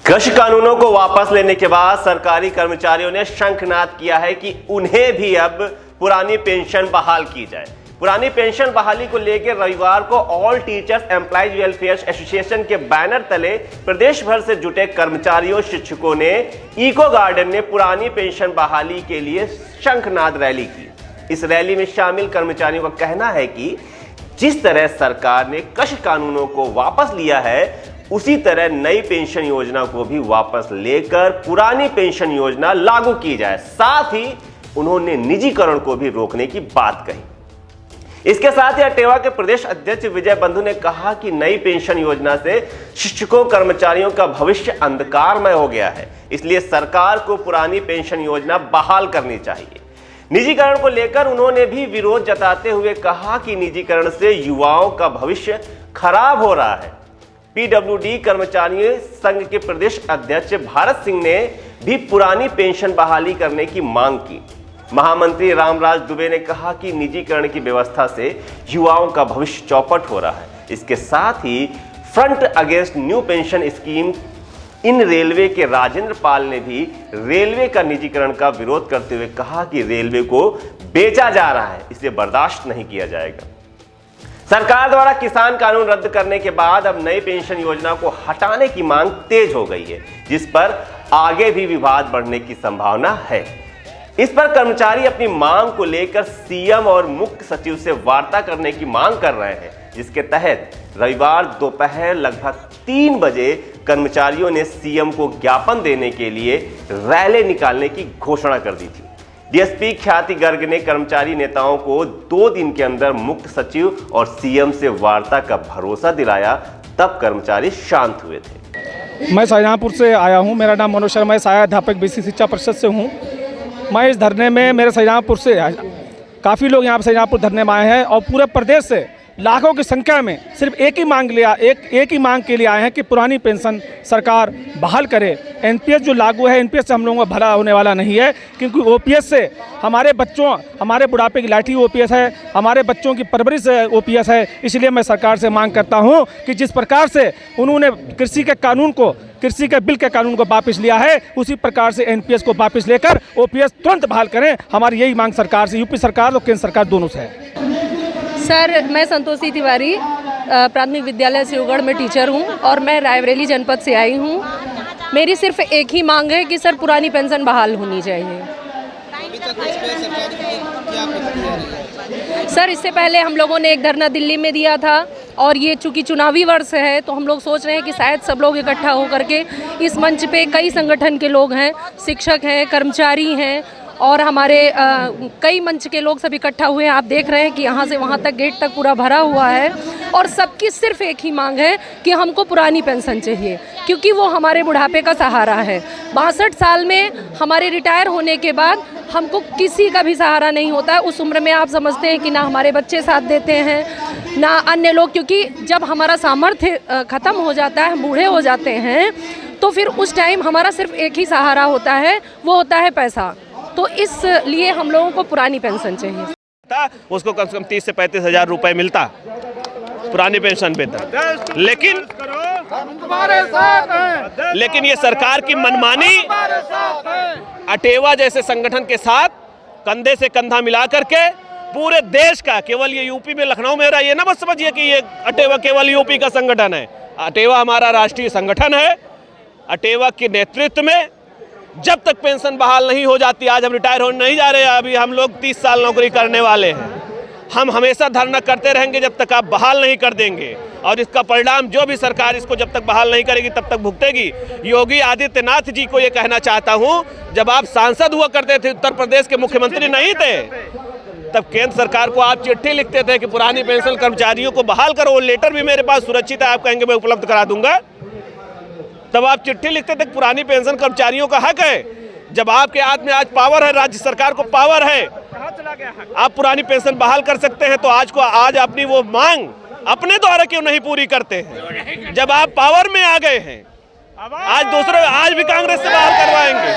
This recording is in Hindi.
कृषि कानूनों को वापस लेने के बाद सरकारी कर्मचारियों ने शंखनाद किया है कि उन्हें भी अब पुरानी पेंशन बहाल की जाए। पुरानी पेंशन बहाली को लेकर रविवार को all teachers employees welfare association के बैनर तले प्रदेश भर से जुटे कर्मचारियों शिक्षकों ने इको गार्डन में पुरानी पेंशन बहाली के लिए शंखनाद रैली की। इस रैली में शामिल कर्मचारियों का कहना है कि जिस तरह सरकार ने कृषि कानूनों को वापस लिया है, उसी तरह नई पेंशन योजना को भी वापस लेकर पुरानी पेंशन योजना लागू की जाए। साथ ही उन्होंने निजीकरण को भी रोकने की बात कही। इसके साथ ही अटेवा के प्रदेश अध्यक्ष विजय बंधु ने कहा कि नई पेंशन योजना से शिक्षकों कर्मचारियों का भविष्य अंधकारमय हो गया है, इसलिए सरकार को पुरानी पेंशन योजना बहाल करनी चाहिए। निजीकरण को लेकर उन्होंने भी विरोध जताते हुए कहा कि निजीकरण से युवाओं का भविष्य खराब हो रहा है। पीडब्ल्यूडी कर्मचारियों संघ के प्रदेश अध्यक्ष भारत सिंह ने भी पुरानी पेंशन बहाली करने की मांग की। महामंत्री रामराज दुबे ने कहा कि निजीकरण की व्यवस्था से युवाओं का भविष्य चौपट हो रहा है। इसके साथ ही front against new pension scheme in railway के राजेंद्र पाल ने भी रेलवे का निजीकरण का विरोध करते हुए कहा कि रेलवे को बेचा जा रहा है, इसे बर्दाश्त नहीं किया जाएगा। सरकार द्वारा किसान कानून रद्द करने के बाद अब नई पेंशन योजना को हटाने की मांग तेज हो गई है, जिस पर आगे भी विवाद बढ़ने की संभावना है। इस पर कर्मचारी अपनी मांग को लेकर सीएम और मुख्य सचिव से वार्ता करने की मांग कर रहे हैं, जिसके तहत रविवार दोपहर लगभग 3 बजे कर्मचारियों ने सीएम को ज्ञापन देने के लिए रैली निकालने की घोषणा कर दी थी। डीएसपी ख्याति गर्ग ने कर्मचारी नेताओं को 2 दिन के अंदर मुख्य सचिव और सीएम से वार्ता का भरोसा दिलाया, तब कर्मचारी शांत हुए थे। मैं शाहजहांपुर से आया हूं। मेरा नाम मनोज शर्मा है, सहायक अध्यापक बीसी शिक्षा परिषद से हूं। मैं इस धरने में मेरे शाहजहांपुर से काफ़ी लोग यहाँ पर शाहजहांपुर धरने में आए हैं और पूरे प्रदेश से लाखों की संख्या में सिर्फ एक ही मांग के लिए आए हैं कि पुरानी पेंशन सरकार बहाल करे। एनपीएस जो लागू है, एनपीएस से हम लोगों का भला होने वाला नहीं है, क्योंकि ओपीएस से हमारे बच्चों, हमारे बुढ़ापे की लाठी ओपीएस है, हमारे बच्चों की परवरिश ओपीएस है। इसलिए मैं सरकार से मांग करता हूं कि जिस प्रकार से उन्होंने कृषि के बिल के कानून को वापस लिया है, उसी प्रकार से एनपीएस को वापस लेकर ओपीएस तुरंत बहाल करें। हमारी यही मांग सरकार से, यूपी सरकार और केंद्र सरकार दोनों से है। सर, मैं संतोषी तिवारी प्राथमिक विद्यालय शिवगढ़ में टीचर हूं और मैं रायबरेली जनपद से आई हूं। मेरी सिर्फ एक ही मांग है कि सर पुरानी पेंशन बहाल होनी चाहिए। सर, इससे पहले हम लोगों ने एक धरना दिल्ली में दिया था और ये चूँकि चुनावी वर्ष है तो हम लोग सोच रहे हैं कि शायद सब लोग इकट्ठा होकर के इस मंच पे कई संगठन के लोग हैं, शिक्षक हैं, कर्मचारी हैं और हमारे कई मंच के लोग सब इकट्ठा हुए हैं। आप देख रहे हैं कि यहाँ से वहाँ तक गेट तक पूरा भरा हुआ है और सबकी सिर्फ एक ही मांग है कि हमको पुरानी पेंशन चाहिए, क्योंकि वो हमारे बुढ़ापे का सहारा है। 62 साल में हमारे रिटायर होने के बाद हमको किसी का भी सहारा नहीं होता है। उस उम्र में आप समझते हैं कि ना हमारे बच्चे साथ देते हैं, ना अन्य लोग, क्योंकि जब हमारा सामर्थ्य ख़त्म हो जाता है, हम बूढ़े हो जाते हैं, तो फिर उस टाइम हमारा सिर्फ एक ही सहारा होता है, वो होता है पैसा। तो इसलिए हम लोगों को पुरानी पेंशन चाहिए। उसको कम से कम 30 से 35 हज़ार रुपए मिलता पुरानी पेंशन पे था, लेकिन ये सरकार की मनमानी अटेवा जैसे संगठन के साथ कंधे से कंधा मिला करके पूरे देश का, केवल ये यूपी में लखनऊ में रहा, ये ना बस समझिए कि ये अटेवा केवल यूपी का संगठन है। अटेवा हमारा राष्ट्रीय संगठन है। अटेवा के नेतृत्व में जब तक पेंशन बहाल नहीं हो जाती, आज हम रिटायर होने नहीं जा रहे हैं, अभी हम लोग 30 साल नौकरी करने वाले हैं, हम हमेशा धरना करते रहेंगे जब तक आप बहाल नहीं कर देंगे। और इसका परिणाम जो भी सरकार इसको जब तक बहाल नहीं करेगी तब तक भुगतेगी। योगी आदित्यनाथ जी को ये कहना चाहता हूँ, जब आप सांसद हुआ करते थे, उत्तर प्रदेश के मुख्यमंत्री नहीं थे, तब केंद्र सरकार को आप चिट्ठी लिखते थे कि पुरानी पेंशन कर्मचारियों को बहाल करो। वो लेटर भी मेरे पास सुरक्षित है, आप कहेंगे मैं उपलब्ध करा दूंगा। तब आप चिट्ठी लिखते थे पुरानी पेंशन कर्मचारियों का हक है। जब आपके हाथ में आज पावर है, राज्य सरकार को पावर है, आप पुरानी पेंशन बहाल कर सकते हैं, तो आज अपनी वो मांग अपने द्वारा क्यों नहीं पूरी करते हैं? जब आप पावर में आ गए हैं, आज भी कांग्रेस से बहाल करवाएंगे।